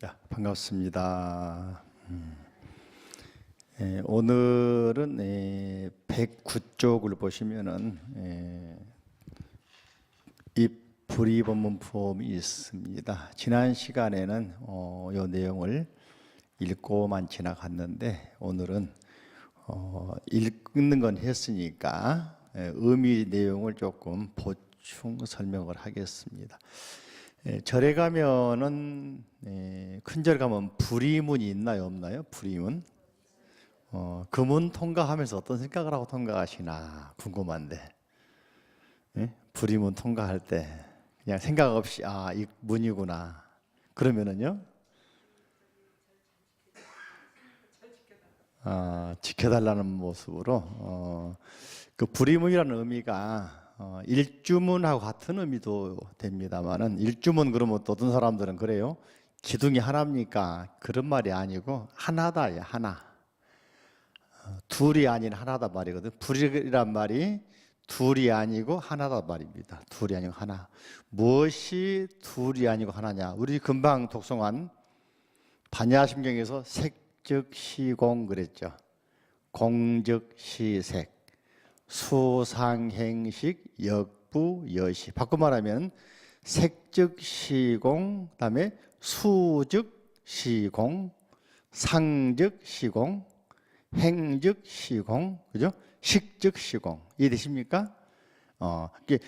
자, 반갑습니다. 오늘은 109쪽을 보시면은 이 불이법문법이 있습니다. 지난 시간에는 이 내용을 읽고만 지나갔는데 오늘은 읽는 건 했으니까 의미 내용을 조금 보충 설명을 하겠습니다. 절에 가면은 큰 절 가면 불이문이 있나요, 없나요? 불이문. 그 문 통과하면서 어떤 생각을 하고 통과하시나 궁금한데, 불이문 통과할 때 그냥 생각 없이 이 문이구나. 그러면은요, 지켜달라는 모습으로 그 불이문이라는 의미가 일주문하고 같은 의미도 됩니다만은, 일주문 그러면 또 어떤 사람들은 그래요. 기둥이 하나입니까? 그런 말이 아니고 하나다야, 하나. 둘이 아닌 하나다 말이거든. 불이란 말이 둘이 아니고 하나다 말입니다. 둘이 아니고 하나. 무엇이 둘이 아니고 하나냐? 우리 금방 독송한 반야심경에서 색즉시공 그랬죠. 공즉시색, 수상행식, 역부여시. 바꿔 말하면 색즉시공, 그다음에 수즉시공, 상즉시공, 행즉시공, 그죠? 식즉시공. 이해되십니까? 이게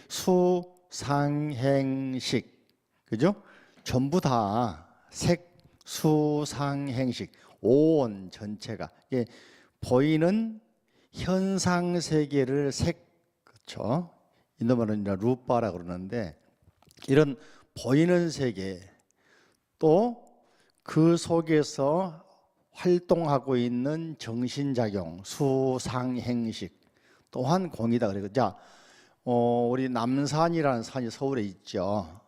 수상행식, 그죠? 전부 다 색, 수상행식, 오온 전체가 이게 보이는 현상 세계를 색, 그렇죠? 인도말은 루파라 그러는데, 이런 보이는 세계, 또 그 속에서 활동하고 있는 정신작용, 수상행식 또한 공이다. 그래요. 자, 우리 남산이라는 산이 서울에 있죠.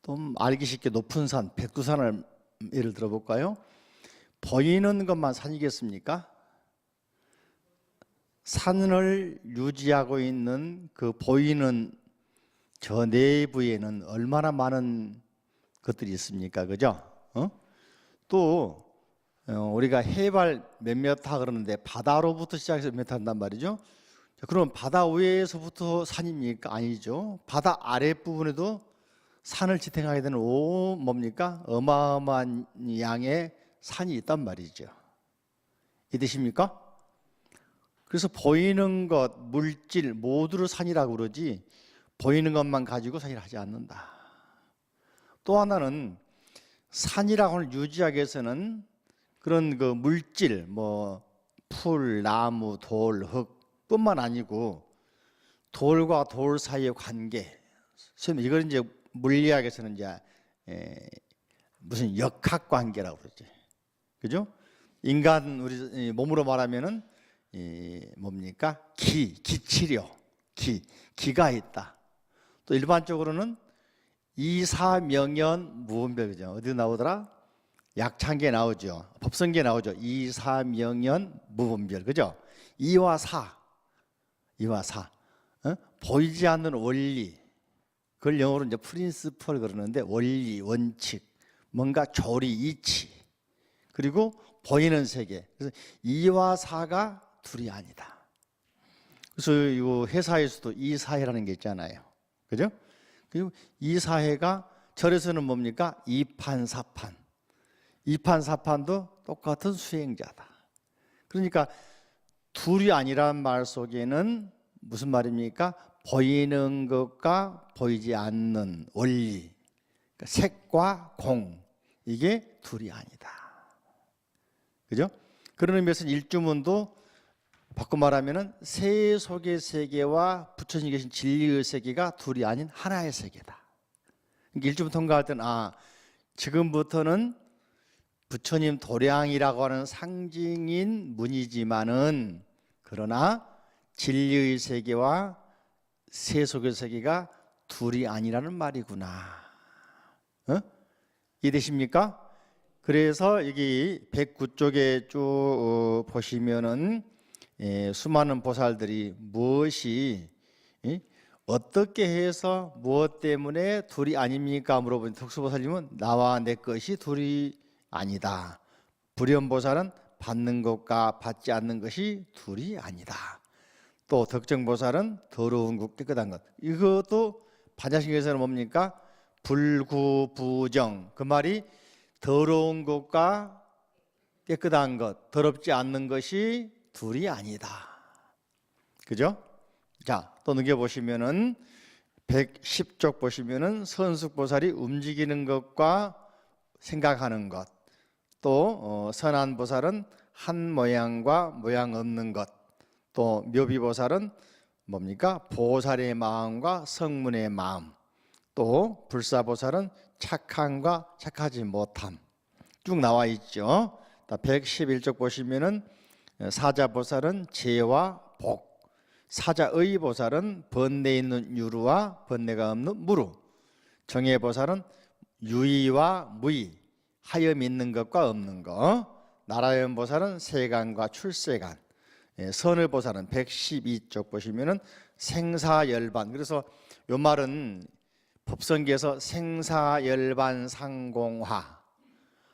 좀 알기 쉽게 높은 산, 백두산을 예를 들어볼까요? 보이는 것만 산이겠습니까? 산을 유지하고 있는 그 보이는 저 내부에는 얼마나 많은 것들이 있습니까? 그죠? 또 우리가 해발 몇몇 타 그러는데 바다로부터 시작해서 몇 한단 말이죠. 그럼 바다 위에서부터 산입니까? 아니죠. 바다 아랫부분에도 산을 지탱하게 되는 뭡니까? 어마어마한 양의 산이 있단 말이죠. 이해되십니까? 그래서 보이는 것, 물질 모두를 산이라고 그러지 보이는 것만 가지고 산이라 하지 않는다. 또 하나는 산이라고는 유지하기 위해서는 그런 그 물질, 풀, 나무, 돌, 흙 뿐만 아니고 돌과 돌 사이의 관계. 이걸 이제 물리학에서는 이제 무슨 역학관계라고 그러지. 그죠? 인간 우리 몸으로 말하면은 뭡니까? 기치료, 기가 있다. 또 일반적으로는 이사명연 무분별, 그죠? 어디 나오더라? 약창기에 나오죠. 법성기에 나오죠. 이사명연 무분별, 그죠? 이와 사, 보이지 않는 원리, 그걸 영어로 이제 프린시플 그러는데, 원리, 원칙, 뭔가 조리, 이치, 그리고 보이는 세계. 그래서 이와 사가 둘이 아니다. 그래서 이 회사에서도 이사회라는 게 있잖아요. 그죠? 그리고 이사회가 절에서는 뭡니까? 이판사판. 이판사판도 똑같은 수행자다. 그러니까 둘이 아니란 말 속에는 무슨 말입니까? 보이는 것과 보이지 않는 원리, 그러니까 색과 공, 이게 둘이 아니다. 그죠? 그런 의미에서 일주문도 바꿔 말하면은 세 속의 세계와 부처님 계신 진리의 세계가 둘이 아닌 하나의 세계다. 그러니까 일주문 통과할 때는 지금부터는 부처님 도량이라고 하는 상징인 문이지만은, 그러나 진리의 세계와 세 속의 세계가 둘이 아니라는 말이구나. 이해되십니까? 그래서 여기 109쪽에 쭉 보시면은 수많은 보살들이 무엇이 어떻게 해서 무엇 때문에 둘이 아닙니까? 물어보니 특수보살님은 나와 내 것이 둘이 아니다. 불연보살은 받는 것과 받지 않는 것이 둘이 아니다. 또 덕정보살은 더러운 것 깨끗한 것. 이것도 반야신경에서는 뭡니까? 불구부정. 그 말이 더러운 것과 깨끗한 것, 더럽지 않는 것이 둘이 아니다. 그죠? 자, 또 넘겨보시면은 110쪽 보시면은 선숙보살이 움직이는 것과 생각하는 것, 또 선한보살은 한 모양과 모양 없는 것, 또 묘비보살은 뭡니까? 보살의 마음과 성문의 마음, 또 불사보살은 착함과 착하지 못함 쭉 나와 있죠. 111쪽 보시면은 사자보살은 재와 복, 사자의 보살은 번뇌 있는 유루와 번뇌가 없는 무루, 정해보살은 유의와 무의, 하염 있는 것과 없는 것, 나라연보살은 세간과 출세간, 선을보살은 112쪽 보시면은 생사열반. 그래서 요 말은 법성계에서 생사열반 상공화,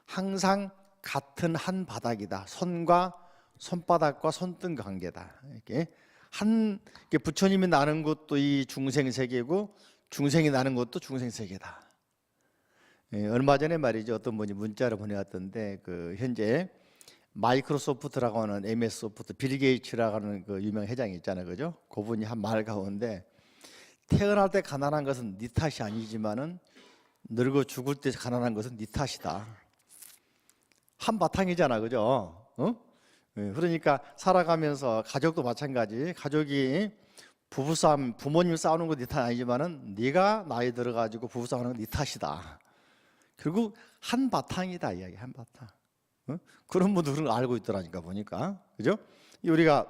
항상 같은 한 바닥이다. 손과 손바닥과 손등 관계다. 이렇게 부처님이 나는 것도 이 중생 세계고 중생이 나는 것도 중생 세계다. 얼마 전에 말이죠, 어떤 분이 문자를 보내왔던데 현재 마이크로소프트라고 하는 MS 소프트 빌 게이츠라고 하는 그 유명 회장이 있잖아요, 그죠? 그분이 한 말 가운데 태어날 때 가난한 것은 네 탓이 아니지만은 늙어 죽을 때 가난한 것은 네 탓이다. 한바탕이잖아, 그죠? 그러니까 살아가면서 가족도 마찬가지. 가족이 부부싸움, 부모님 싸우는 거 네 탓 아니지만은 네가 나이 들어가지고 부부싸움하는 건 네 탓이다. 결국 한바탕이다 이야기, 한바탕. 그런 분들은 알고 있더라니까 보니까, 그죠? 우리가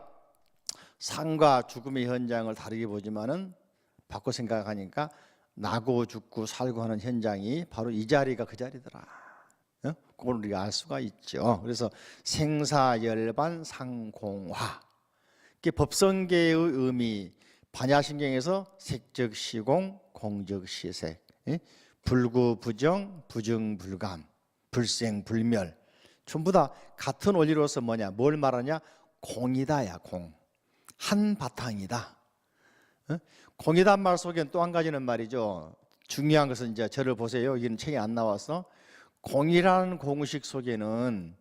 삶과 죽음의 현장을 다르게 보지만은 바꿔 생각하니까 나고 죽고 살고 하는 현장이 바로 이 자리가 그 자리더라. 그걸 우리가 알 수가 있죠. 그래서 생사열반 상공화. 이게 법성계의 의미, 반야신경에서 색적시공, 공적시색, 불구부정, 부정불감, 불생불멸, 전부 다 같은 원리로서 뭐냐, 뭘 말하냐? 공이다야, 공. 한바탕이다. 공이란 말 속엔 또 한 가지는 말이죠. 중요한 것은 이제 저를 보세요. 여기는 책이 안 나와서 공이라는 공식 속에는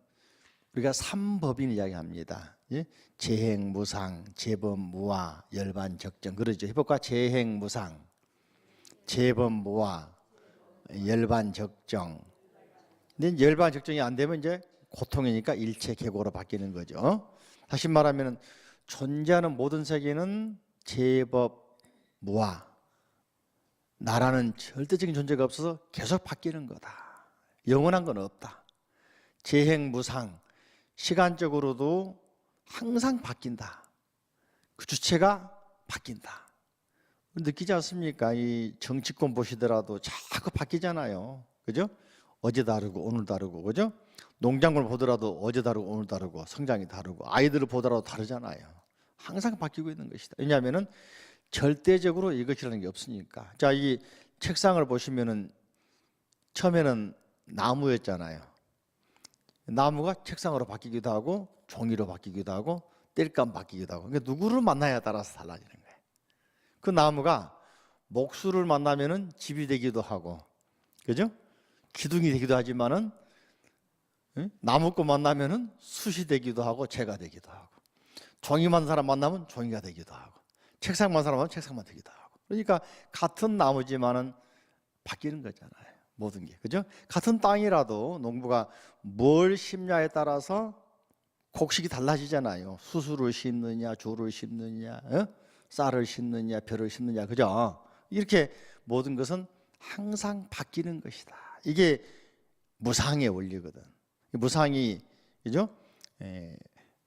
우리가 삼법인 이야기합니다. 재행무상, 재범무화, 열반적정. 그러죠. 해볼까? 재행무상, 재범무화, 열반적정. 근데 열반적정이 안 되면 이제 고통이니까 일체계고로 바뀌는 거죠. 다시 말하면 존재하는 모든 세계는 재법무화, 나라는 절대적인 존재가 없어서 계속 바뀌는 거다. 영원한 건 없다. 재행무상, 시간적으로도 항상 바뀐다. 그 주체가 바뀐다. 느끼지 않습니까? 이 정치권 보시더라도 자꾸 바뀌잖아요. 그죠? 어제 다르고 오늘 다르고, 그죠? 농장을 보더라도 어제 다르고 오늘 다르고, 성장이 다르고, 아이들을 보더라도 다르잖아요. 항상 바뀌고 있는 것이다. 왜냐하면은 절대적으로 이것이라는 게 없으니까. 자, 이 책상을 보시면은 처음에는 나무였잖아요. 나무가 책상으로 바뀌기도 하고 종이로 바뀌기도 하고 땔감 바뀌기도 하고. 그러니까 누구를 만나야 따라서 달라지는 거예요. 그 나무가 목수를 만나면은 집이 되기도 하고, 그죠? 기둥이 되기도 하지만은 나무꾼 만나면은 숯이 되기도 하고 재가 되기도 하고, 종이만 사람 만나면 종이가 되기도 하고, 책상만 사람 만나면 책상만 되기도 하고. 그러니까 같은 나무지만은 바뀌는 거잖아요. 모든 게, 그죠? 같은 땅이라도 농부가 뭘 심냐에 따라서 곡식이 달라지잖아요. 수수를 심느냐, 조를 심느냐, 쌀을 심느냐, 벼를 심느냐, 그죠? 이렇게 모든 것은 항상 바뀌는 것이다. 이게 무상의 원리거든. 무상이, 그죠?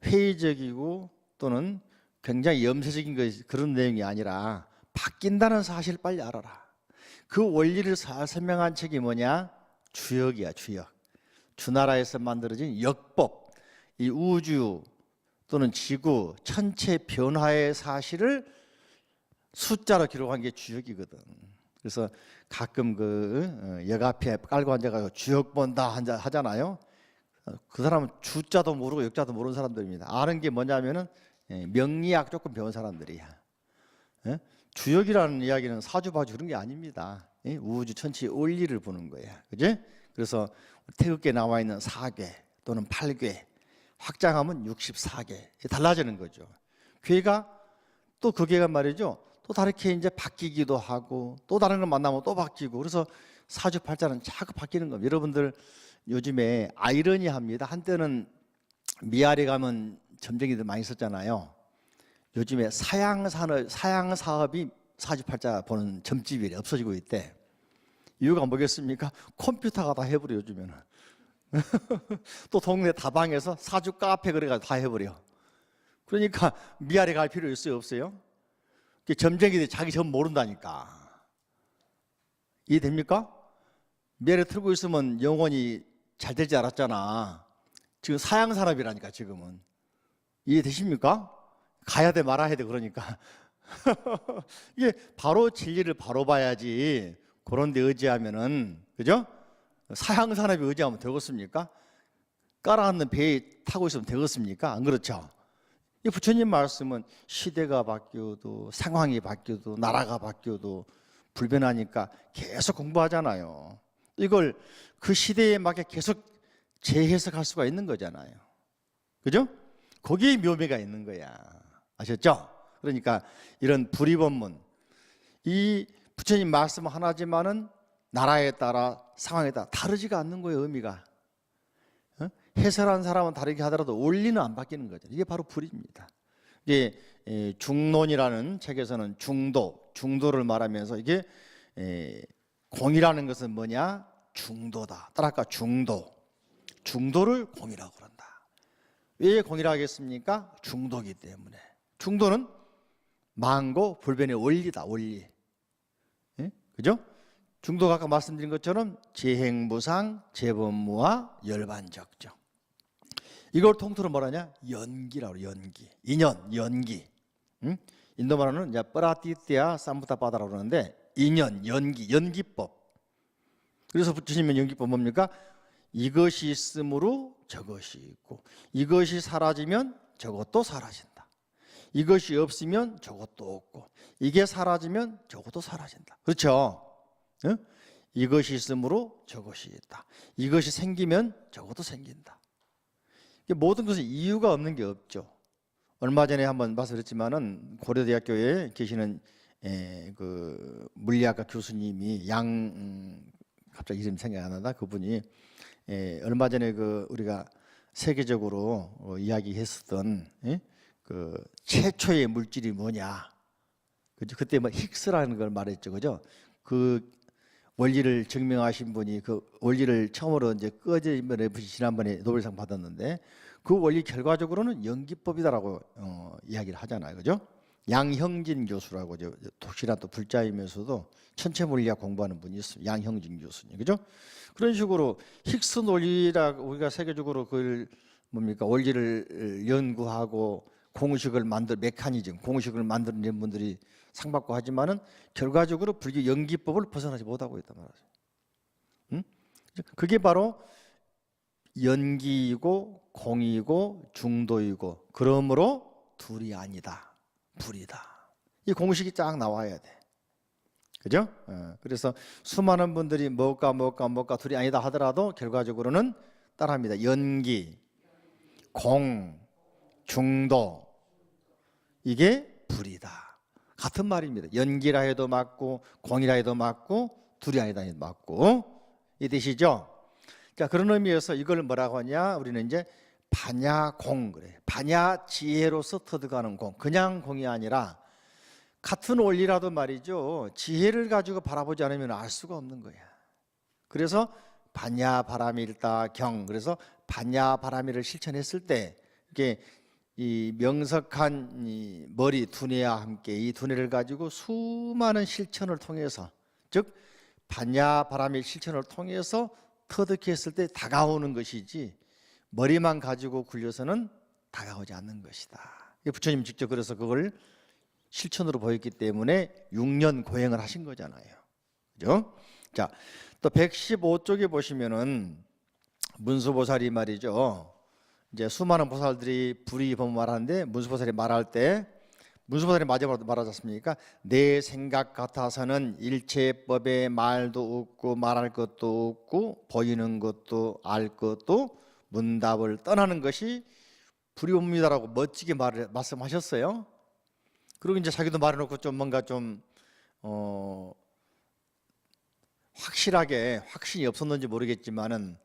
회의적이고 또는 굉장히 염세적인 그런 내용이 아니라 바뀐다는 사실을 빨리 알아라. 그 원리를 설명한 책이 뭐냐? 주역이야, 주역. 주나라에서 만들어진 역법. 이 우주 또는 지구 전체 변화의 사실을 숫자로 기록한 게 주역이거든. 그래서 가끔 그 역 앞에 깔고 앉아가지고 주역 본다 하잖아요. 그 사람은 주자도 모르고 역자도 모르는 사람들입니다. 아는 게 뭐냐면은 명리학 조금 배운 사람들이야. 주역이라는 이야기는 사주봐주 그런 게 아닙니다. 우주 천치 원리를 보는 거야. 그지? 그래서 태극기에 나와 있는 4궤 또는 8궤 확장하면 64개 달라지는 거죠. 괴가 또 그 괴가 말이죠. 또 다르게 이제 바뀌기도 하고 또 다른 걸 만나면 또 바뀌고 그래서 사주팔자는 자꾸 바뀌는 겁니다. 여러분들 요즘에 아이러니합니다. 한때는 미아리 가면 점쟁이들 많이 썼잖아요. 요즘에 사양 사업이 사주팔자 보는 점집이 없어지고 있대. 이유가 뭐겠습니까? 컴퓨터가 다 해버려 요즘에는. 또 동네 다방에서 사주 카페 그래가지고 다 해버려. 그러니까 미아리 갈 필요 있어요 없어요? 점쟁이들이 자기 점 모른다니까. 이해됩니까? 미아리 틀고 있으면 영원히 잘 되지 않았잖아. 지금 사양 산업이라니까 지금은. 이해되십니까? 가야 돼 말아야 돼 그러니까. 이게 바로 진리를 바로 봐야지. 그런 데 의지하면은 그죠? 사양 산업에 의지하면 되겠습니까? 깔아앉는 배에 타고 있으면 되겠습니까? 안 그렇죠? 이 부처님 말씀은 시대가 바뀌어도 상황이 바뀌어도 나라가 바뀌어도 불변하니까 계속 공부하잖아요. 이걸 그 시대에 맞게 계속 재해석할 수가 있는 거잖아요. 그죠? 거기에 묘미가 있는 거야. 아셨죠? 그러니까 이런 불이법문, 이 부처님 말씀 하나지만은 나라에 따라 상황에 따라 다르지가 않는 거예요. 의미가. 해설한 사람은 다르게 하더라도 원리는 안 바뀌는 거죠. 이게 바로 불입니다. 이게 중론이라는 책에서는 중도를 말하면서 이게 공이라는 것은 뭐냐? 중도다. 따라할까? 중도를 공이라고 그런다. 왜 공이라고 하겠습니까? 중도이기 때문에. 중도는 만고 불변의 원리다. 원리. 그죠? 중도가 아까 말씀드린 것처럼 재행무상, 재범무와 열반적정. 이걸 통틀어 뭐라냐? 연기라고 그래요. 연기. 인연, 연기. 인도 말로는 이제 빠라티띠아 삼부타빠다라고 그러는데 인연, 연기, 연기법. 그래서 부처님의 연기법 뭡니까? 이것이 있으므로 저것이 있고 이것이 사라지면 저것도 사라진다. 이것이 없으면 저것도 없고 이게 사라지면 저것도 사라진다. 그렇죠? 응? 이것이 있으므로 저것이 있다. 이것이 생기면 저것도 생긴다. 모든 것은 이유가 없는 게 없죠. 얼마 전에 한번 말씀드렸지만은 고려대학교에 계시는 그 물리학과 교수님이 갑자기 이름 생각이 안 나다. 그분이 얼마 전에 그 우리가 세계적으로 이야기했었던 그 최초의 물질이 뭐냐. 그죠? 그때 뭐 힉스라는 걸 말했죠. 그죠? 그 원리를 증명하신 분이 그 원리를 처음으로 이제 꺼지면에 지난번에 노벨상 받았는데 그 원리 결과적으로는 연기법이다라고 이야기를 하잖아요. 그죠? 양형진 교수라고 독실한 또 불자이면서도 천체 물리학 공부하는 분이 있어요. 양형진 교수님. 그죠? 그런 식으로 힉스 논리라고 우리가 세계적으로 그걸 뭡니까? 원리를 연구하고 공식을 메커니즘, 공식을 만드는 분들이 상 받고 하지만은 결과적으로 불교 연기법을 벗어나지 못하고 있단 말이죠. 응? 그게 바로 연기이고 공이고 중도이고 그러므로 둘이 아니다. 불이다. 이 공식이 쫙 나와야 돼. 그죠? 그래서 수많은 분들이 뭐가 둘이 아니다 하더라도 결과적으로는 따라합니다. 연기, 공, 중도 이게 불이다. 같은 말입니다. 연기라 해도 맞고 공이라 해도 맞고 둘이 아니다 해도 맞고 이해되시죠? 자, 그런 의미에서 이걸 뭐라고 하냐? 우리는 이제 반야공 그래. 반야 지혜로서 터득하는 공. 그냥 공이 아니라 같은 원리라도 말이죠. 지혜를 가지고 바라보지 않으면 알 수가 없는 거야. 그래서 반야 바라밀다 경. 그래서 반야 바라밀을 실천했을 때 이게 이 명석한 이 머리 두뇌와 함께 이 두뇌를 가지고 수많은 실천을 통해서 즉 반야 바라밀 실천을 통해서 터득했을 때 다가오는 것이지 머리만 가지고 굴려서는 다가오지 않는 것이다. 부처님 직접 그래서 그걸 실천으로 보였기 때문에 6년 고행을 하신 거잖아요. 그죠? 자, 또 115쪽에 보시면은 문수보살이 말이죠. 이제 수많은 보살들이 불이범 말하는데 문수보살이 말할 때 문수보살이 마지막으로 말하지 않습니까? 내 생각 같아서는 일체법에 말도 없고 말할 것도 없고 보이는 것도 알 것도 문답을 떠나는 것이 불이범이다라고 멋지게 말씀하셨어요. 그리고 이제 자기도 말해놓고 좀 뭔가 좀 확신이 없었는지 모르겠지만은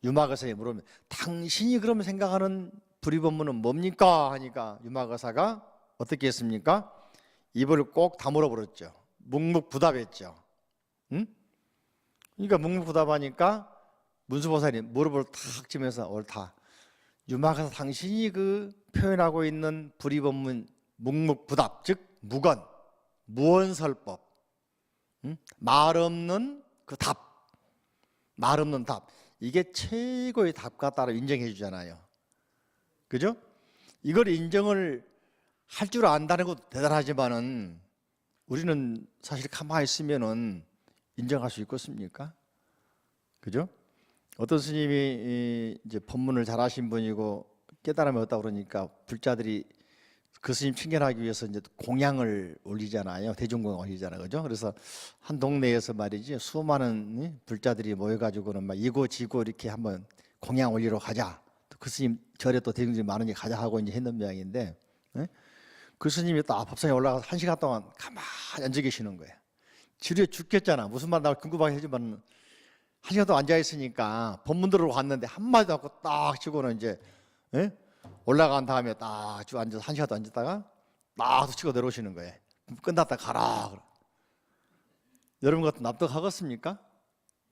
유마거사에 물으면 당신이 그러면 생각하는 불이범문은 뭡니까? 하니까 유마거사가 어떻게 했습니까? 입을 꼭 다물어 버렸죠. 묵묵부답했죠. 응? 그러니까 묵묵부답하니까 문수보살이 무릎을 탁 치면서 옳다. 유마거사 당신이 그 표현하고 있는 불이범문 묵묵부답 즉 무건 무언설법 말 없는 그 답, 말 없는 답 이게 최고의 답 같다고 인정해 주잖아요. 그죠? 이걸 인정을 할 줄 안다는 것도 대단하지만은 우리는 사실 가만히 있으면은 인정할 수 있겠습니까? 그죠? 어떤 스님이 이제 법문을 잘하신 분이고 깨달음이 없다 그러니까 불자들이 그 스님 칭찬하기 위해서 이제 공양을 올리잖아요. 대중공양 올리잖아요. 그죠? 그래서 한 동네에서 말이지 수많은 불자들이 모여가지고는 막 이고지고 이렇게 한번 공양 올리러 가자. 그 스님 절에 또 대중들이 많으니 가자 하고 이제 했는 모양인데 그 스님이 또 법상에 올라가서 1시간 동안 가만히 앉아 계시는 거예요. 지루해 죽겠잖아. 무슨 말 나올 궁금하게 하지만 1시간 동안 앉아 있으니까 법문 들으러 갔는데 한마디도 않고 딱 치고는 이제 올라간 다음에 딱 쭉 앉아서 1시간 동안 앉았다가 딱 치고 내려오시는 거예요. 끝났다 가라. 여러분 같은 납득하겠습니까?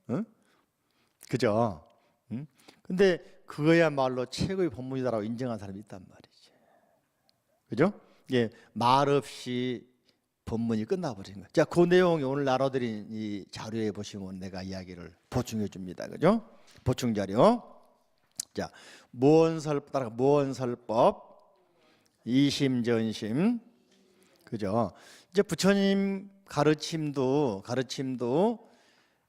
응? 그죠? 응? 근데 그거야말로 최고의 법문이다라고 인정한 사람이 있단 말이지. 그죠? 예, 말 없이 법문이 끝나버린 거예요. 자, 그 내용이 오늘 나눠드린 이 자료에 보시면 내가 이야기를 보충해 줍니다. 그죠? 보충 자료. 자, 무언설법, 이심전심, 그죠? 이제 부처님 가르침도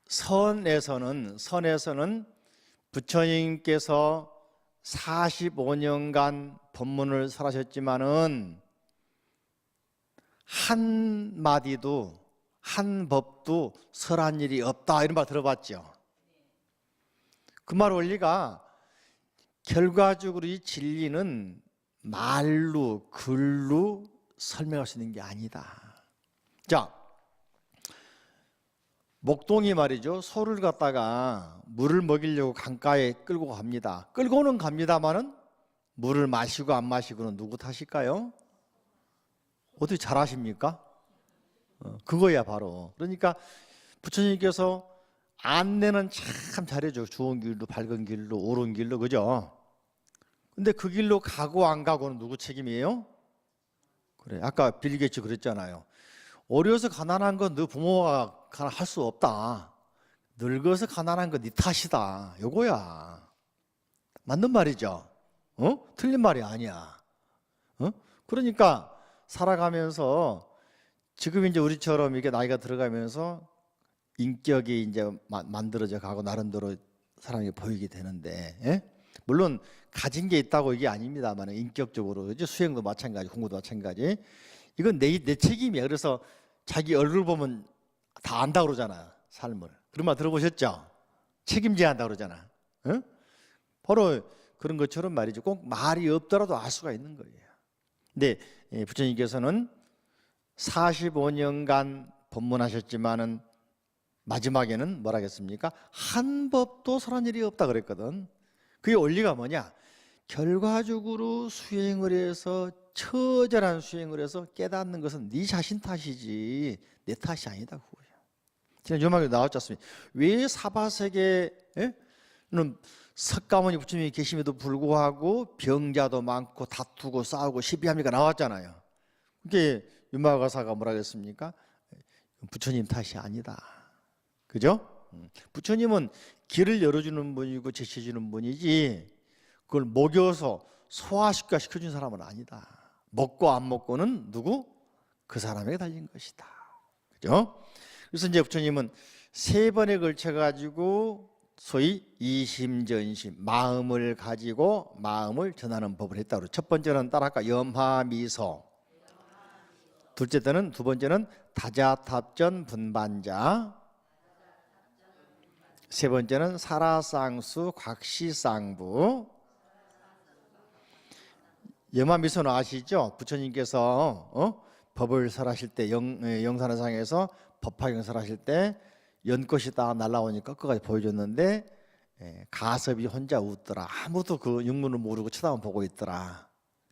선에서는 부처님께서 45년간 법문을 설하셨지만은 한 마디도 한 법도 설한 일이 없다 이런 말 들어봤죠? 그 말 원리가 결과적으로 이 진리는 말로 글로 설명할 수 있는 게 아니다. 자, 목동이 말이죠. 소를 갖다가 물을 먹이려고 강가에 끌고 갑니다. 끌고는 갑니다마는 물을 마시고 안 마시고는 누구 탓일까요? 어떻게 잘 아십니까? 그거야 바로. 그러니까 부처님께서 안내는 참 잘해줘. 좋은 길로, 밝은 길로, 옳은 길로, 그죠? 근데 그 길로 가고 안 가고는 누구 책임이에요? 그래. 아까 빌 게이츠 그랬잖아요. 어려서 가난한 건 너 부모가 할 수 없다. 늙어서 가난한 건 네 탓이다. 요거야. 맞는 말이죠. 틀린 말이 아니야. 그러니까 살아가면서 지금 이제 우리처럼 이게 나이가 들어가면서 인격이 이제 만들어져 가고 나름대로 사람이 보이게 되는데, 물론 가진 게 있다고 이게 아닙니다만 인격적으로 이제 수행도 마찬가지, 공부도 마찬가지. 이건 내 책임이야. 그래서 자기 얼굴 보면 다 안다 그러잖아, 삶을. 그런 말 들어보셨죠? 책임져야 한다 그러잖아. 바로 그런 것처럼 말이죠. 꼭 말이 없더라도 알 수가 있는 거예요. 근데 부처님께서는 45년간 법문하셨지만은 마지막에는 뭐라 했습니까? 한 법도 설한 일이 없다 그랬거든. 그게 원리가 뭐냐? 결과적으로 수행을 해서 처절한 수행을 해서 깨닫는 것은 네 자신 탓이지 내 탓이 아니다 그거야. 지난 요막에 나왔지 않습니까? 왜 사바세계는 석가모니 부처님이 계심에도 불구하고 병자도 많고 다투고 싸우고 시비합니까? 나왔잖아요. 그게 유마가사가 뭐라 그랬습니까? 부처님 탓이 아니다. 그죠? 부처님은 길을 열어주는 분이고 제시해주는 분이지 그걸 먹여서 소화시켜주는 사람은 아니다. 먹고 안 먹고는 누구? 그 사람에게 달린 것이다. 그죠? 그래서 이제 부처님은 3번에 걸쳐 가지고 소위 이심전심, 마음을 가지고 마음을 전하는 법을 했다고 그러죠. 첫 번째는 따라할까? 염화미소. 두 번째는 다자탑전 분반자. 세 번째는 사라쌍수 곽시쌍부. 염화미소는 아시죠? 부처님께서 법을 설하실 때 영산의상에서 법화경설하실 때 연꽃이 딱 날아오니까 끝까지 보여줬는데 가섭이 혼자 웃더라. 아무도 그 육문을 모르고 쳐다만 보고 있더라.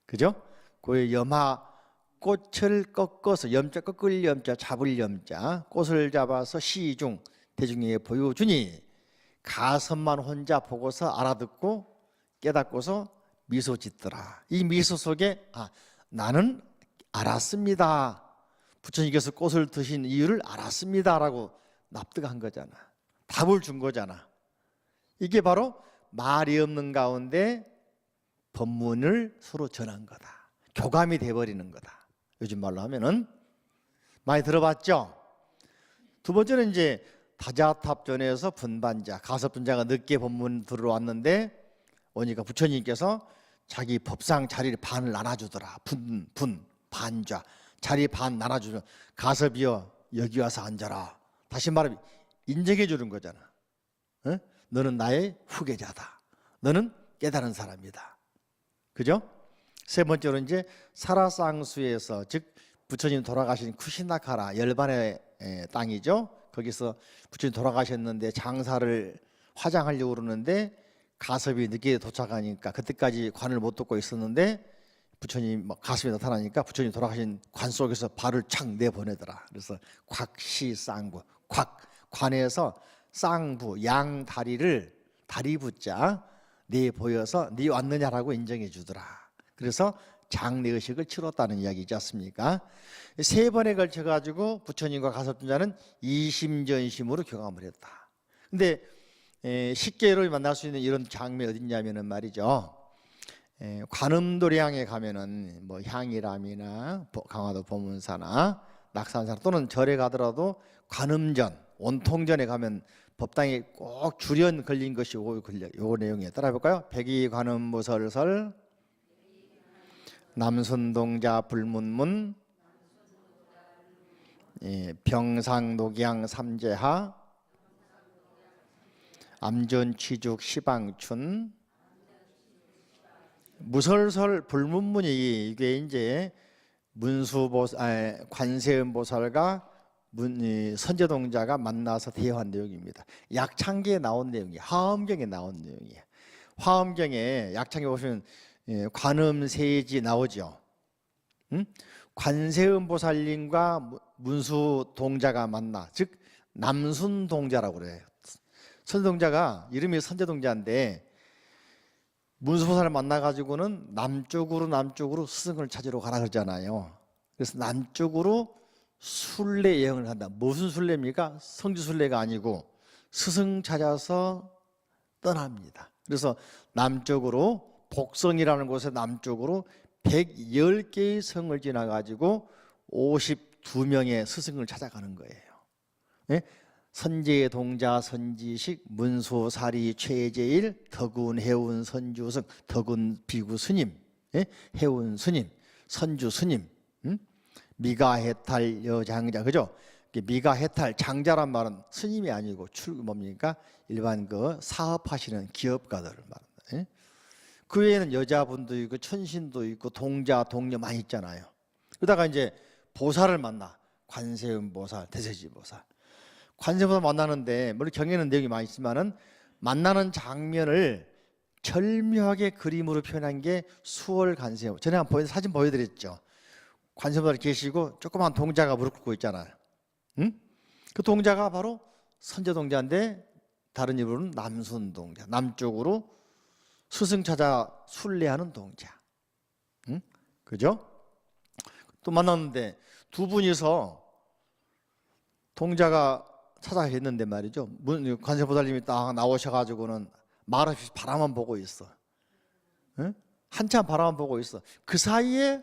그죠? 그 염화 꽃을 꺾어서 염자 꺾을 염자 잡을 염자 꽃을 잡아서 시중 대중에게 보여주니 가섭만 혼자 보고서 알아듣고 깨닫고서 미소 짓더라. 이 미소 속에 나는 알았습니다. 부처님께서 꽃을 드신 이유를 알았습니다라고 납득한 거잖아. 답을 준 거잖아. 이게 바로 말이 없는 가운데 법문을 서로 전한 거다. 교감이 돼버리는 거다. 요즘 말로 하면은 많이 들어봤죠? 두 번째는 이제 다자탑전에서 분반자, 가섭분자가 늦게 법문 들어왔는데 오니까 부처님께서 자기 법상 자리를 반을 나눠주더라. 반좌 자리 반 나눠주면 가섭이여 여기 와서 앉아라. 다시 말하면 인정해 주는 거잖아. 너는 나의 후계자다. 너는 깨달은 사람이다. 그죠? 세 번째로 이제 사라쌍수에서 즉 부처님 돌아가신 쿠시나카라 열반의 땅이죠. 거기서 부처님 돌아가셨는데 장사를 화장하려고 그러는데 가섭이 늦게 도착하니까 그때까지 관을 못 덮고 있었는데 부처님 가슴에 나타나니까 부처님 돌아가신 관 속에서 발을 착 내보내더라. 그래서 곽시쌍부, 관에서 쌍부 양 다리를 다리 붙자 내보여서 네 왔느냐라고 인정해 주더라. 그래서 장례의식을 치렀다는 이야기지 않습니까? 3번에 걸쳐 가지고 부처님과 가섭존자는 이심전심으로 교감을 했다. 근데 쉽게로 만날 수 있는 이런 장면 어딨냐면은 말이죠. 관음도량에 가면은 뭐 향일암이나 강화도 보문사나 낙산산 또는 절에 가더라도 관음전, 원통전에 가면 법당에 꼭 주련 걸린 것이 요 내용에 따라해볼까요? 백이관음무설설 남순동자 불문문 병상녹양 삼재하 암전취죽 시방춘 무설설 불문문이 이게 이제 관세음보살과 선제동자가 만나서 대화한 내용입니다. 약창기에 나온 내용이 화엄경에 나온 내용이에요. 화엄경에 약창에 보시면 관음세지 나오죠. 관세음보살님과 문수동자가 만나 즉 남순동자라고 그래요. 선제동자가 이름이 선제동자인데 문수보살을 만나가지고는 남쪽으로 스승을 찾으러 가라 그러잖아요. 그래서 남쪽으로 순례 여행을 한다. 무슨 순례입니까? 성지순례가 아니고 스승 찾아서 떠납니다. 그래서 남쪽으로 복성이라는 곳에 남쪽으로 110개의 성을 지나가지고 52명의 스승을 찾아가는 거예요. 네? 선제 동자 선지식 문소사리 최제일 덕운 해운 선주승 덕운 비구 스님 해운 스님 선주 스님 미가해탈 여장자 그죠? 미가해탈 장자란 말은 스님이 아니고 뭡니까? 일반 그 사업하시는 기업가들을 말합니다. 그 외에는 여자분도 있고 천신도 있고 동자 동녀 많이 있잖아요. 그러다가 이제 보살을 만나 관세음 보살 대세지 보살 관세음보살 만나는데 물론 경에는 내용이 많이 있지만은 만나는 장면을 절묘하게 그림으로 표현한 게 수월 관세음. 전에 한번 사진 보여드렸죠. 관세음보살 계시고 조그만 동자가 무릎 꿇고 있잖아요. 그 동자가 바로 선제동자인데 다른 이름으로는 남순동자. 남쪽으로 스승 찾아 순례하는 동자. 그죠? 또 만났는데 두 분이서 동자가 찾아했는데 말이죠. 관세보살님이 딱 나오셔가지고는 말없이 바라만 보고 있어. 한참 바라만 보고 있어. 그 사이에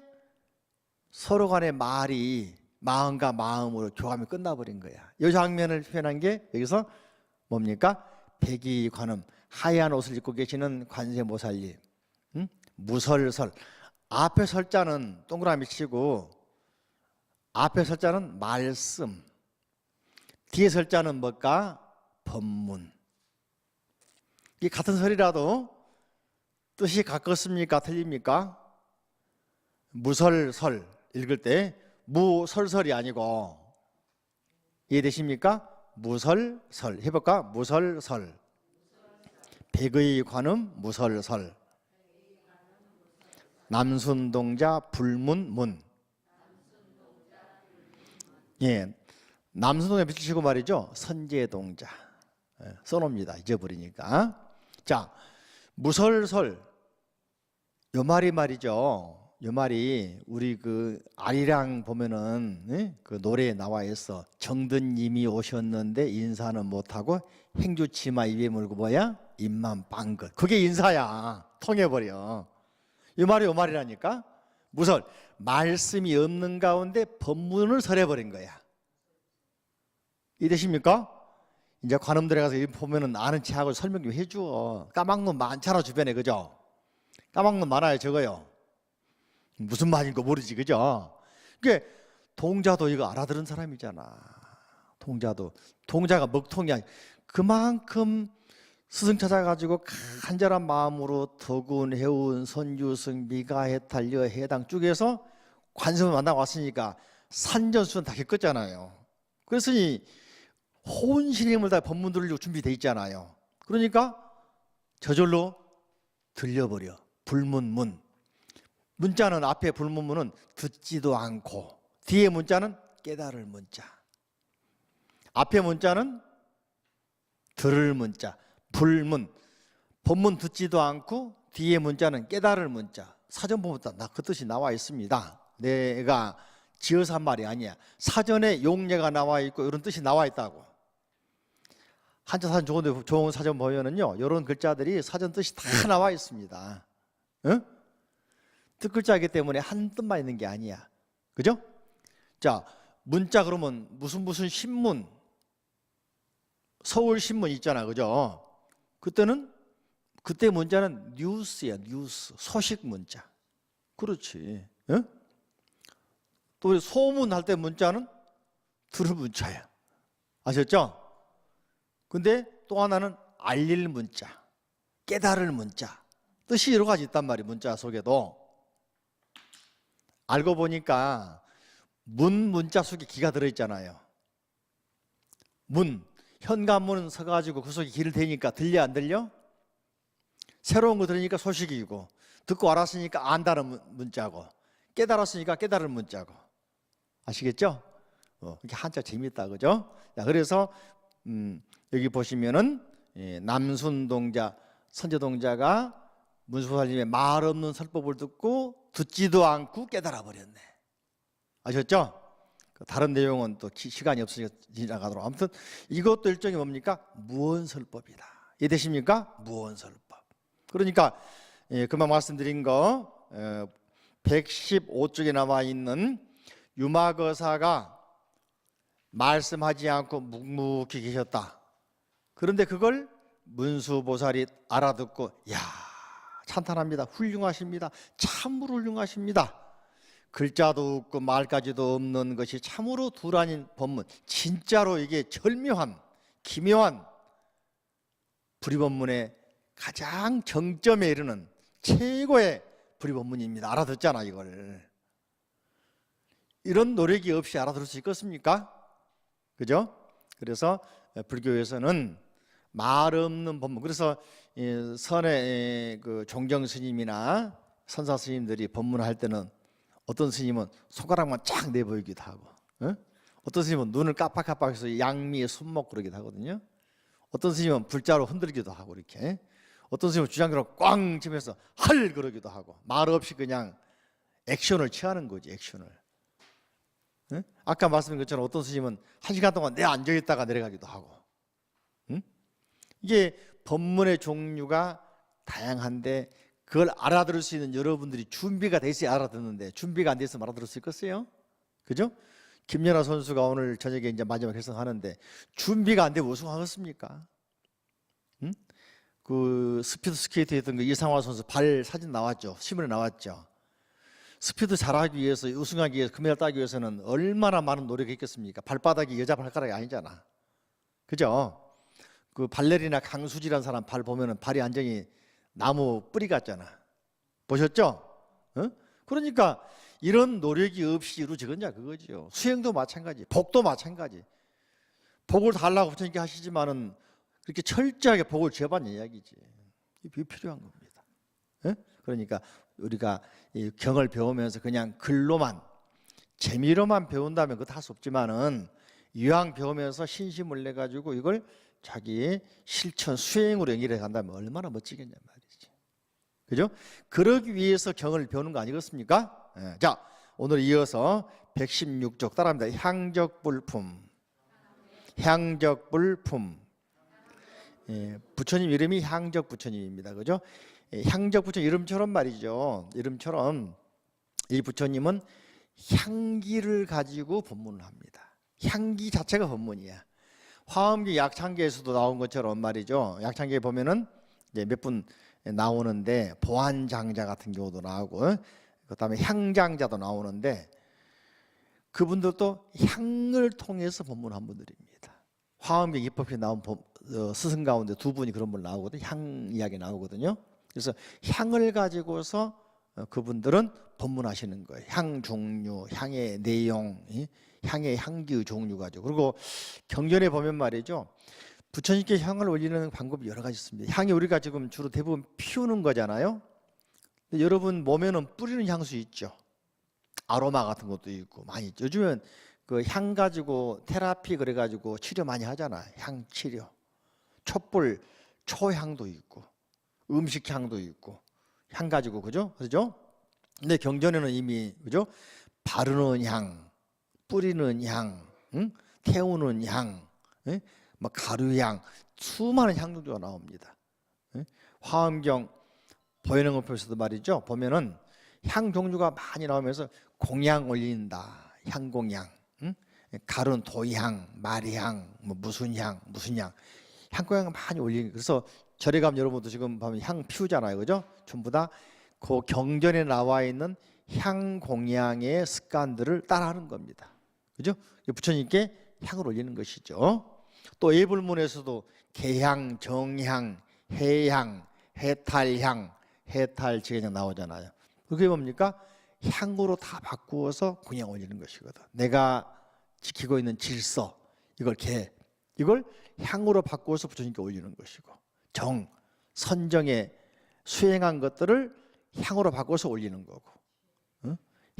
서로 간의 말이 마음과 마음으로 교감이 끝나버린 거야. 이 장면을 표현한 게 여기서 뭡니까? 백의관음, 하얀 옷을 입고 계시는 관세모살님, 무설설. 앞에 설자는 동그라미 치고 앞에 설자는 말씀, 뒤에 설자는 뭘까? 법문. 이 같은 설이라도 뜻이 같겠습니까? 틀립니까? 무설설 읽을 때 무설설이 아니고, 이해되십니까? 무설설 해볼까? 무설설. 백의관음 무설설. 남순동자 불문문. 예, 남순동자 밑줄 말이죠. 선제동자. 예, 써놓습니다. 잊어버리니까. 자, 무설설. 요 말이 말이죠. 요 말이 우리 그 아리랑 보면은, 예? 그 노래에 나와 있어. 정든님이 오셨는데 인사는 못하고 행주치마 입에 물고 뭐야? 입만 빵긋. 그게 인사야. 통해버려. 이 말이 요 말이라니까. 무설, 말씀이 없는 가운데 법문을 설해버린 거야. 이해되십니까? 이제 관음 들어가서 보면은 아는 체하고 설명 좀 해줘. 까막눈 많잖아 주변에, 그죠? 까막눈 많아요. 적어요. 무슨 말인 거 모르지, 그죠? 그게 동자도 이거 알아들은 사람이잖아. 동자가 먹통이야. 그만큼 스승 찾아가지고 간절한 마음으로 더군 해운 선유승 미가 해탈려 해당 쪽에서 관성을 만나고 왔으니까 산전수전 다 겪었잖아요. 그래서 이 혼신의 힘을 다 법문 들으려고 준비되어 있잖아요. 그러니까 저절로 들려버려. 불문문. 문자는, 앞에 불문문은 듣지도 않고, 뒤에 문자는 깨달을 문자. 앞에 문자는 들을 문자. 불문. 법문 듣지도 않고 뒤에 문자는 깨달을 문자. 사전 보면 다 그 뜻이 나와 있습니다. 내가 지어서 한 말이 아니야. 사전에 용례가 나와 있고 이런 뜻이 나와 있다고. 한자 사전 좋은 사전 보면은요, 이런 글자들이 사전 뜻이 다 나와 있습니다. 응? 뜻글자이기 때문에 한 뜻만 있는 게 아니야. 그죠? 자, 문자 그러면 무슨 신문, 서울신문 있잖아. 그죠? 그때 문자는 뉴스야. 뉴스, 소식 문자. 그렇지. 응? 또 소문할 때 문자는 들을 문자야. 아셨죠? 근데 또 하나는 알릴 문자, 깨달을 문자. 뜻이 여러 가지 있단 말이에요. 문자 속에도. 알고 보니까 문자 속에 기가 들어있잖아요. 현관문 서가지고 그 속에 길을 대니까 들려 안 들려? 새로운 거 들으니까 소식이고, 듣고 알았으니까 안다는 문자고, 깨달았으니까 깨달을 문자고. 아시겠죠? 이게 한자 재밌다, 그죠? 자, 그래서 여기 보시면은 남순동자, 선제동자가 문수사님의 말 없는 설법을 듣고 듣지도 않고 깨달아 버렸네. 아셨죠? 다른 내용은 또 시간이 없으니까 지나가도록. 아무튼 이것도 일종의 뭡니까? 무언설법이다. 이해되십니까? 무언설법. 그러니까 그만 말씀드린 거 115쪽에 나와 있는 유마거사가 말씀하지 않고 묵묵히 계셨다. 그런데 그걸 문수보살이 알아듣고, 야, 찬탄합니다. 훌륭하십니다. 참으로 훌륭하십니다. 글자도 없고 말까지도 없는 것이 참으로 두란인 법문. 진짜로 이게 절묘한, 기묘한 불의법문의 가장 정점에 이르는 최고의 불의법문입니다. 알아듣잖아, 이걸. 이런 노력이 없이 알아들을 수 있겠습니까? 그죠? 그래서 불교에서는 말 없는 법문. 그래서 선의 그 종정 스님이나 선사 스님들이 법문을 할 때는 어떤 스님은 손가락만 쫙 내보이기도 하고, 어떤 스님은 눈을 깜빡깜빡해서 양미에 손목 그러기도 하거든요. 어떤 스님은 불자로 흔들기도 하고, 이렇게. 어떤 스님은 주장기로 꽝 치면서 할 그러기도 하고, 말 없이 그냥 액션을 취하는 거지, 액션을. 아까 말씀드린 것처럼 어떤 스님은 1시간 동안 내 앉아있다가 내려가기도 하고. 이게 법문의 종류가 다양한데 그걸 알아들을 수 있는 여러분들이 준비가 돼 있어야 알아듣는데, 준비가 안 돼 있으면 알아들을 수 있겠어요? 그죠? 김연아 선수가 오늘 저녁에 이제 마지막 결승하는데 준비가 안 되면 우승하겠습니까? 응? 그 스피드 스케이트 했던 그 이상화 선수 발 사진 나왔죠. 신문에 나왔죠. 스피드 잘하기 위해서 우승하기 위해서 금메달 따기 위해서는 얼마나 많은 노력이 있겠습니까? 발바닥이 여자 발가락이 아니잖아. 그죠? 그 발레리나 강수지라는 사람 발 보면은 발이 완전히 나무 뿌리 같잖아. 보셨죠? 어? 그러니까 이런 노력이 없이 이루어지겠냐 그거죠. 수행도 마찬가지, 복도 마찬가지. 복을 달라고 부처님께 하시지만은 그렇게 철저하게 복을 지어봤는 이야기지. 이게 필요한 겁니다. 예? 그러니까 우리가 이 경을 배우면서 그냥 글로만 재미로만 배운다면 그거 할 수 없지만은 이왕 배우면서 신심을 내 가지고 이걸 자기 실천 수행으로 연결해 간다면 얼마나 멋지겠냐 말이지. 그죠? 그러기 위해서 경을 배우는 거 아니겠습니까? 예. 자, 오늘 이어서 116쪽 따라합니다. 향적불품. 향적불품. 예, 부처님 이름이 향적부처님입니다. 그죠? 예, 향적부처님 이름처럼 말이죠. 이름처럼 이 부처님은 향기를 가지고 법문을 합니다. 향기 자체가 법문이야. 화엄기 약창기에서도 나온 것처럼 말이죠. 약창기에 보면은 이제 몇 분 나오는데 보안장자 같은 경우도 나오고 그다음에 향장자도 나오는데 그분들도 향을 통해서 법문한 분들입니다. 화엄기 입법에 나온 스승 가운데 두 분이 그런 분 나오거든요. 향 이야기 나오거든요. 그래서 향을 가지고서 그분들은 법문하시는 거예요. 향 종류, 향의 내용, 향의 향기의 종류 가지고. 그리고 경전에 보면 말이죠. 부처님께 향을 올리는 방법이 여러 가지 있습니다. 향이 우리가 지금 주로 대부분 피우는 거잖아요. 근데 여러분 몸에는 뿌리는 향수 있죠. 아로마 같은 것도 있고 많이 있죠. 요즘엔 그 향 가지고 테라피 그래가지고 치료 많이 하잖아. 향 치료. 촛불 초향도 있고 음식 향도 있고 향 가지고 그죠? 그죠? 근데 경전에는 이미 그죠? 바르는 향, 뿌리는 향, 응? 태우는 향, 응? 뭐 가루향, 수많은 향 종류가 나옵니다. 응? 화엄경 보현행어표에서도 말이죠. 보면은 향 종류가 많이 나오면서 공양 올린다, 향공양, 응? 가른 도향, 말향, 뭐 무슨 향, 향공양 많이 올리는. 그래서 절에 가면 여러분도 지금 보면 향 피우잖아요, 그죠? 전부 다 그 경전에 나와 있는 향 공양의 습관들을 따라하는 겁니다. 그죠? 부처님께 향을 올리는 것이죠. 또 예불문에서도 개향, 정향, 해향, 해탈향, 해탈지향 나오잖아요. 그게 뭡니까? 향으로 다 바꾸어서 공양 올리는 것이거든. 내가 지키고 있는 질서, 이걸 향으로 바꾸어서 부처님께 올리는 것이고, 정, 선정에 수행한 것들을 향으로 바꿔서 올리는 거고,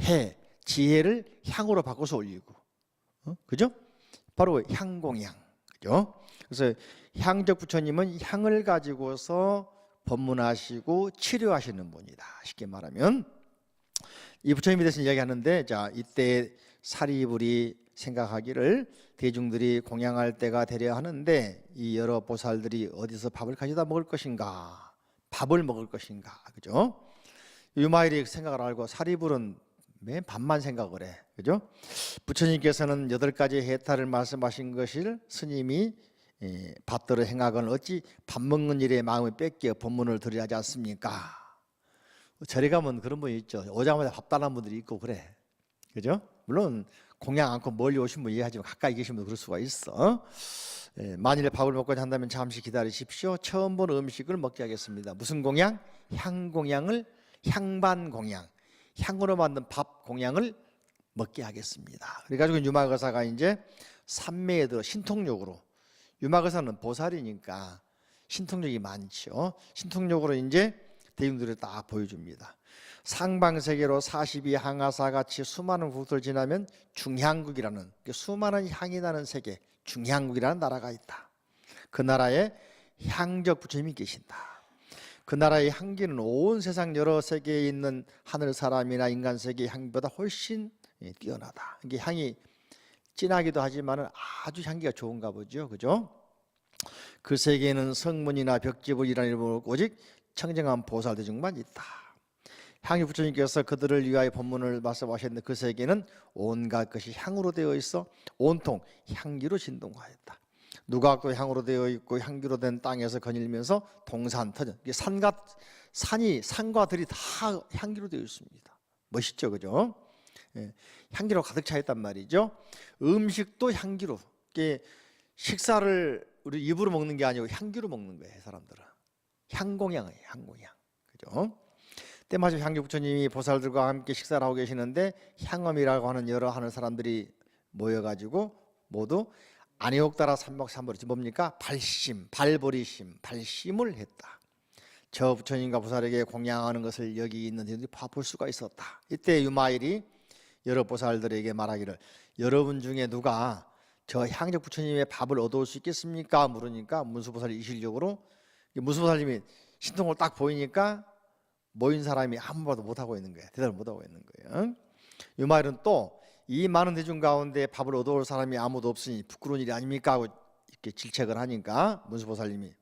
해, 지혜를 향으로 바꿔서 올리고, 그죠? 바로 향공양, 그죠? 그래서 향적 부처님은 향을 가지고서 법문하시고 치료하시는 분이다. 쉽게 말하면 이 부처님에 대해서 이야기하는데, 자, 이때 사리불이 생각하기를 대중들이 공양할 때가 되려 하는데 이 여러 보살들이 어디서 밥을 가져다 먹을 것인가, 밥을 먹을 것인가, 그죠? 유마일이 생각을 알고 사리불은 맨 밥만 생각을 해, 그죠? 부처님께서는 8가지 해탈을 말씀하신 것을 스님이 받들어 행하건 어찌 밥 먹는 일에 마음을 뺏겨 법문을 들으려 하지 않습니까? 절에 가면 그런 분이 있죠. 오자마자 밥 달라는 분들이 있고 그래, 그죠? 물론 공양 않고 멀리 오신 분 이해하지만 가까이 계신 분 그럴 수가 있어. 만일에 밥을 먹고자 한다면 잠시 기다리십시오. 처음 본 음식을 먹게 하겠습니다. 무슨 공양? 향공양을, 향반 공양, 향으로 만든 밥 공양을 먹게 하겠습니다. 그래가지고 유마거사가 이제 삼매에 들어 신통력으로, 유마거사는 보살이니까 신통력이 많죠. 신통력으로 이제 대중들을 딱 보여줍니다. 상방세계로 42항하사 같이 수많은 국토를 지나면 중향국이라는 수많은 향이 나는 세계, 중향국이라는 나라가 있다. 그 나라에 향적 부처님이 계신다. 그 나라의 향기는 온 세상 여러 세계에 있는 하늘 사람이나 인간 세계의 향기보다 훨씬 뛰어나다. 이게 향이 진하기도 하지만 아주 향기가 좋은가 보죠, 그죠? 그 세계에는 성문이나 벽지불이라는 이름으로 오직 청정한 보살 대중만 있다. 향유 부처님께서 그들을 위하여 법문을 말씀하셨는데 그 세계는 온갖 것이 향으로 되어 있어 온통 향기로 진동하였다. 누각도 향으로 되어 있고 향기로 된 땅에서 거닐면서 동산 터전, 산과 들이 다 향기로 되어 있습니다. 멋있죠, 그죠? 예, 향기로 가득 차 있단 말이죠. 음식도 향기로, 이게 식사를 우리 입으로 먹는 게 아니고 향기로 먹는 거예요, 사람들은. 향공향이에요, 향공향, 그죠? 때마침 향유 부처님이 보살들과 함께 식사를 하고 계시는데 향엄이라고 하는 여러 하는 사람들이 모여가지고 모두 아니옥다라 삼박삼보리, 뭡니까? 발버리심, 발심을 했다. 저 부처님과 보살에게 공양하는 것을 여기 있는 이들이 볼 수가 있었다. 이때 유마일이 여러 보살들에게 말하기를, 여러분 중에 누가 저 향적 부처님의 밥을 얻어올 수 있겠습니까? 물으니까 문수보살이 이실적으로, 문수보살님이 신통을 딱 보이니까 모인 사람이 아무 말도 못하고 있는 거예요. 대답을 못하고 있는 거예요. 유마일은 또 이 많은 대중 가운데 밥을 얻어올 사람이 아무도 없으니 부끄러운 일이 아닙니까? 하고 이렇게 질책을 하니까 문수보살님이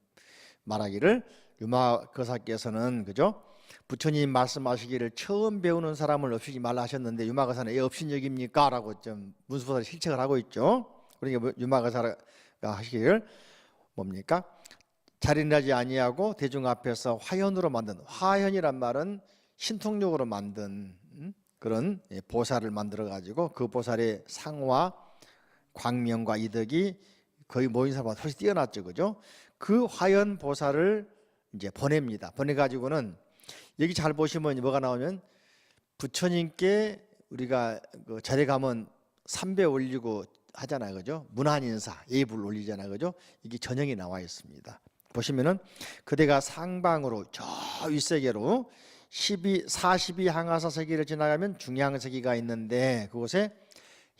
말하기를, 유마거사께서는 그죠? 부처님 말씀하시기를 처음 배우는 사람을 업시지 말라 하셨는데 유마거사는 애 업신여깁니까? 라고 좀 문수보살이 실책을 하고 있죠. 그러니까 유마거사가 하시기를 뭡니까? 자린하지 아니하고 대중 앞에서 화현으로 만든, 화현이란 말은 신통력으로 만든 그런 보살을 만들어 가지고 그 보살의 상화 광명과 이덕이 거의 모인 사람보다 훨씬 뛰어났죠, 그죠? 그 화현 보살을 이제 보냅니다. 보내 가지고는 여기 잘 보시면 뭐가 나오면, 부처님께 우리가 그 절에 가면 삼배 올리고 하잖아요, 그죠? 문안인사 예불 올리잖아요, 그죠? 이게 전형이 나와 있습니다. 보시면은 그대가 상방으로 저 윗세계로 42 향하사 세계를 지나가면 중향세계가 있는데 그곳에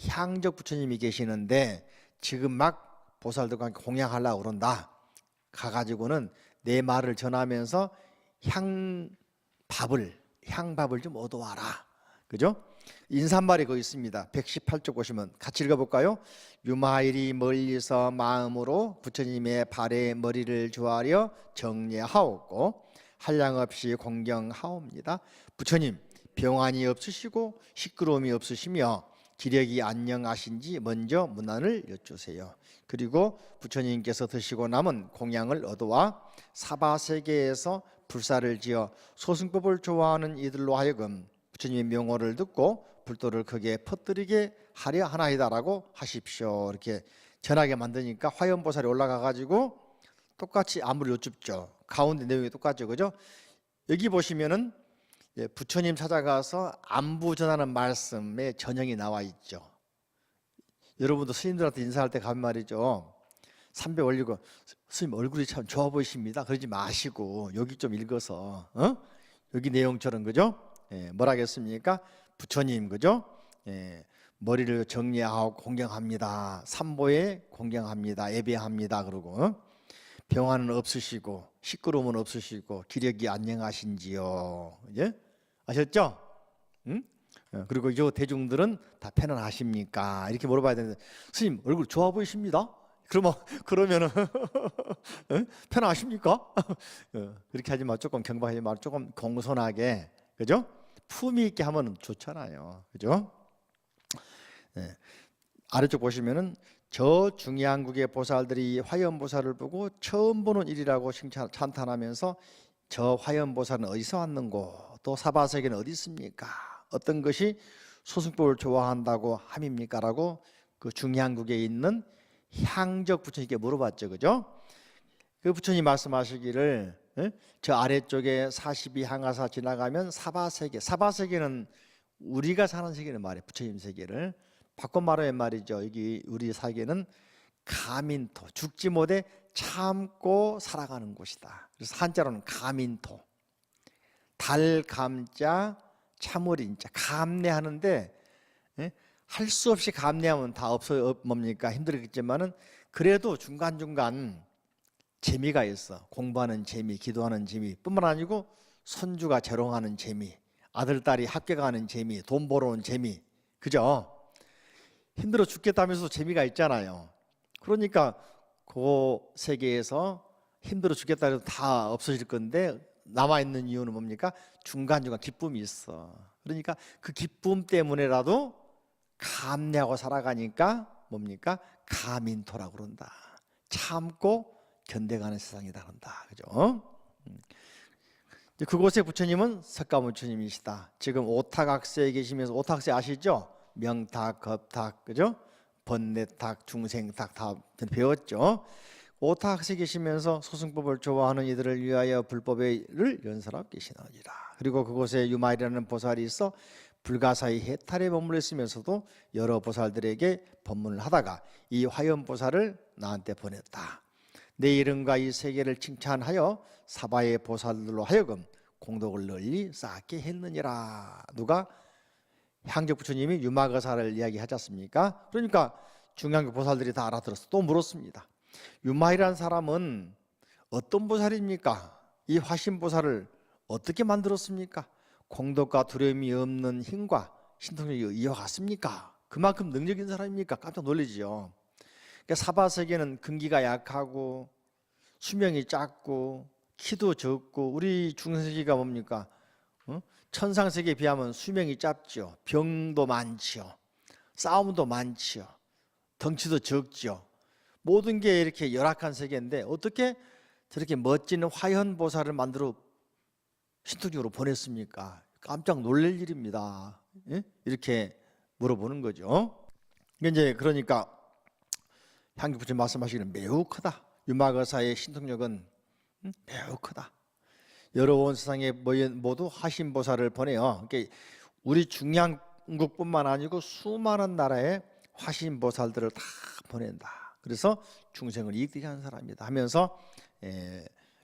향적 부처님이 계시는데 지금 막 보살들과 함께 공양하려고 그런다. 가가지고는 내 말을 전하면서 향밥을 좀 얻어와라. 그죠? 인사말이 거기 있습니다. 118쪽 보시면 같이 읽어볼까요? 유마일이 멀리서 마음으로 부처님의 발에 머리를 주하려 정례하옵고 한량없이 공경하옵니다. 부처님, 병환이 없으시고 시끄러움이 없으시며 기력이 안녕하신지 먼저 문안을 여쭈세요. 그리고 부처님께서 드시고 남은 공양을 얻어와 사바세계에서 불사를 지어 소승법을 좋아하는 이들로 하여금 부처님의 명호를 듣고 불도를 크게 퍼뜨리게 하려 하나이다라고 하십시오. 이렇게 전하게 만드니까 화연보살이 올라가 가지고 똑같이 안부를 여쭙죠. 가운데 내용이 똑같죠, 그죠? 여기 보시면은 부처님 찾아가서 안부 전하는 말씀에 전형이 나와 있죠. 여러분도 스님들한테 인사할 때 가면 말이죠, 삼배 올리고 스님 얼굴이 참 좋아 보이십니다 그러지 마시고 여기 좀 읽어서 여기 내용처럼, 그죠? 뭐라 하겠습니까? 부처님, 그죠? 머리를 정리하고 공경합니다. 삼보에 공경합니다. 예배합니다. 그러고 병환은 없으시고 시끄러움은 없으시고 기력이 안녕하신지요. 예? 아셨죠? 응? 그리고 이 대중들은 다 편안하십니까? 이렇게 물어봐야 되는데, 스님 얼굴 좋아 보이십니다. 그러면은 편안하십니까? 그렇게 하지 마. 조금 경박하지 마. 조금 공손하게, 그죠? 품위 있게 하면 좋잖아요, 그죠? 네. 아래쪽 보시면은 저 중양국의 보살들이 화연보살을 보고 처음 보는 일이라고 찬탄하면서 저 화연보살은 어디서 왔는고, 또 사바세계는 어디 있습니까? 어떤 것이 소승법을 좋아한다고 함입니까? 라고 그 중양국에 있는 향적 부처님께 물어봤죠, 그죠? 그 부처님 말씀하시기를 저 아래쪽에 42 향하사 지나가면 사바세계, 사바세계는 우리가 사는 세계는 말이에요. 부처님 세계를 바꿔 말하면 말이죠, 여기 우리 세계는 가민토, 죽지 못해 참고 살아가는 곳이다. 그래서 한자로는 가민토, 달감자 참을인자, 감내하는데 할 수 없이 감내하면 다 뭡니까? 힘들겠지만은 그래도 중간중간 재미가 있어. 공부하는 재미, 기도하는 재미 뿐만 아니고 손주가 재롱하는 재미, 아들, 딸이 합격하는 재미, 돈 벌어오는 재미, 그죠? 힘들어 죽겠다면서 재미가 있잖아요. 그러니까 그 세계에서 힘들어 죽겠다 해도 다 없어질 건데 남아있는 이유는 뭡니까? 중간중간 기쁨이 있어. 그러니까 그 기쁨 때문에라도 감내하고 살아가니까 뭡니까? 가민토라고 그런다. 참고 견뎌가는 세상이다 그런다. 그죠? 그곳에 부처님은 석가모니 부처님이시다. 지금 오탁학세에 계시면서, 오탁학세 아시죠? 명탁, 겁탁, 그죠? 번뇌탁, 중생탁 다 배웠죠. 오탁학세에 계시면서 소승법을 좋아하는 이들을 위하여 불법을 연설하고 계시느니라. 그리고 그곳에 유마이라는 보살이 있어 불가사의 해탈에 머물러 있으면서도 여러 보살들에게 법문을 하다가 이 화연보살을 나한테 보냈다. 내 이름과 이 세계를 칭찬하여 사바의 보살들로 하여금 공덕을 널리 쌓게 했느니라. 누가? 향적 부처님이 유마거사를 이야기하지 않습니까? 그러니까 중앙교 보살들이 다 알아들었어. 또 물었습니다. 유마이라는 사람은 어떤 보살입니까? 이 화신보살을 어떻게 만들었습니까? 공덕과 두려움이 없는 힘과 신통력이 이와 같습니까? 그만큼 능력 있는 사람입니까? 깜짝 놀라지요. 그러니까 사바세계는 근기가 약하고 수명이 작고 키도 적고, 우리 중생세계가 뭡니까? 천상세계에 비하면 수명이 짧죠. 병도 많죠. 싸움도 많죠. 덩치도 적죠. 모든 게 이렇게 열악한 세계인데 어떻게 저렇게 멋진 화현보살을 만들어 신통력으로 보냈습니까? 깜짝 놀랄 일입니다. 예? 이렇게 물어보는 거죠. 이제 그러니까 향기부처님 말씀하시기는 매우 크다. 유마거사의 신통력은 매우 크다. 여러 온 세상에 모두 화신보살을 보내요. 그러니까 우리 중량국뿐만 아니고 수많은 나라의 화신보살들을 다 보낸다. 그래서 중생을 이익되게 하는 사람이다 하면서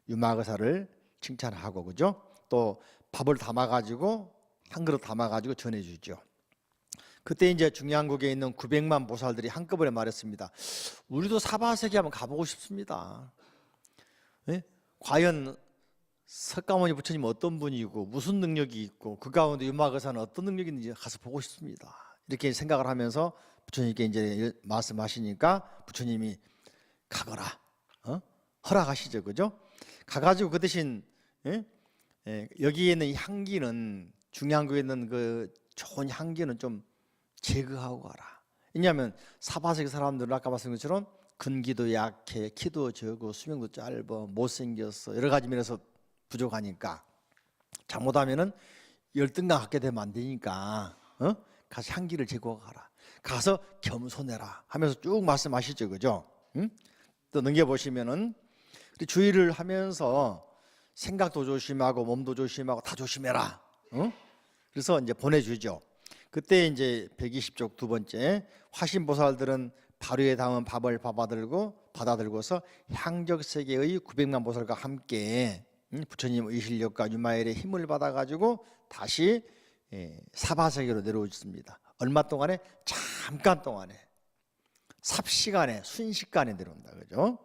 유마거사를 칭찬하고, 그죠? 또 밥을 담아가지고 한 그릇 담아가지고 전해주죠. 그때 이제 중량국에 있는 900만 보살들이 한꺼번에 말했습니다. 우리도 사바세계 한번 가보고 싶습니다. 예? 과연 석가모니 부처님 어떤 분이고 무슨 능력이 있고 그 가운데 유마거사는 어떤 능력이 있는지 가서 보고 싶습니다. 이렇게 생각을 하면서 부처님께 이제 말씀하시니까 부처님이 가거라, 허락하시죠, 그죠? 가가지고 그 대신 여기에 있는 향기는, 중량국에 있는 그 좋은 향기는 좀 제거하고 가라. 왜냐하면 사바세계 사람들은 아까 말씀드린 것처럼 근기도 약해, 키도 적고 수명도 짧아, 못생겼어, 여러 가지 면에서 부족하니까 잘못하면은 열등감 갖게 되면 안 되니까 가서 향기를 제거하고 가라. 가서 겸손해라 하면서 쭉 말씀하시죠, 그죠? 또 넘겨보시면은 주의를 하면서 생각도 조심하고 몸도 조심하고 다 조심해라. 그래서 이제 보내주죠. 그때 이제 120쪽 두 번째, 화신보살들은 발위에 담은 밥을 받아들고서 향적세계의 900만 보살과 함께 부처님 의실력과 유마일의 힘을 받아가지고 다시 사바세계로 내려오셨습니다. 얼마 동안에? 잠깐 동안에, 삽시간에, 순식간에 내려온다, 그죠?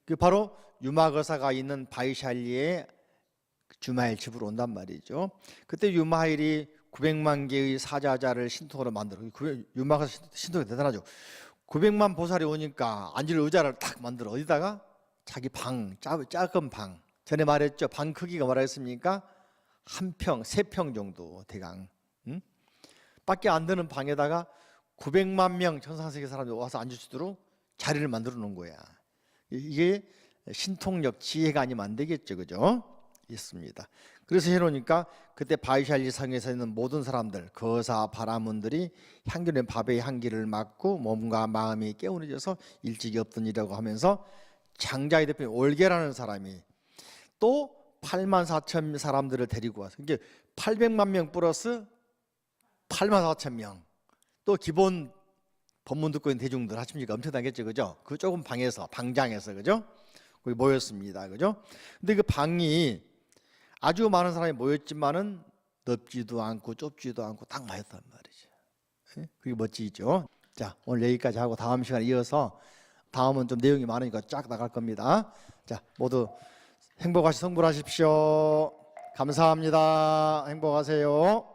그 바로 유마거사가 있는 바이샬리의 유마일 집으로 온단 말이죠. 그때 유마일이 900만 개의 사자자를 신통으로 만들어. 유마거사 신통이 대단하죠. 900만 보살이 오니까 앉을 의자를 딱 만들어. 어디다가? 자기 방, 작은 방. 전에 말했죠. 방 크기가 뭐라 했습니까? 한 평, 3평 정도 대강. 밖에 안 되는 방에다가 900만 명 천상세계 사람들이 와서 앉을 수 있도록 자리를 만들어 놓은 거야. 이게 신통력, 지혜가 아니면 안 되겠죠, 그죠? 있습니다. 그래서 해놓으니까 그때 바이샬리 성에서 있는 모든 사람들, 거사, 바라문들이 향기는 밥의 향기를 맡고 몸과 마음이 깨우쳐져서 일찍이 없던 일이라고 하면서 장자의 대표인 올게라는 사람이 또 8만 4천 사람들을 데리고 와서, 이게 800만 명 플러스 8만 4천 명, 또 기본 법문 듣고 있는 대중들 하십니까? 엄청나겠죠, 그죠? 그 좁은 방에서, 방장에서, 그죠? 거기 모였습니다, 그죠? 근데 그 방이 아주 많은 사람이 모였지만은 넓지도 않고 좁지도 않고 딱 맞았단 말이죠. 그게 멋지죠. 자, 오늘 여기까지 하고 다음 시간에 이어서, 다음은 좀 내용이 많으니까 쫙 나갈 겁니다. 자, 모두 행복하시 성불하십시오. 감사합니다. 행복하세요.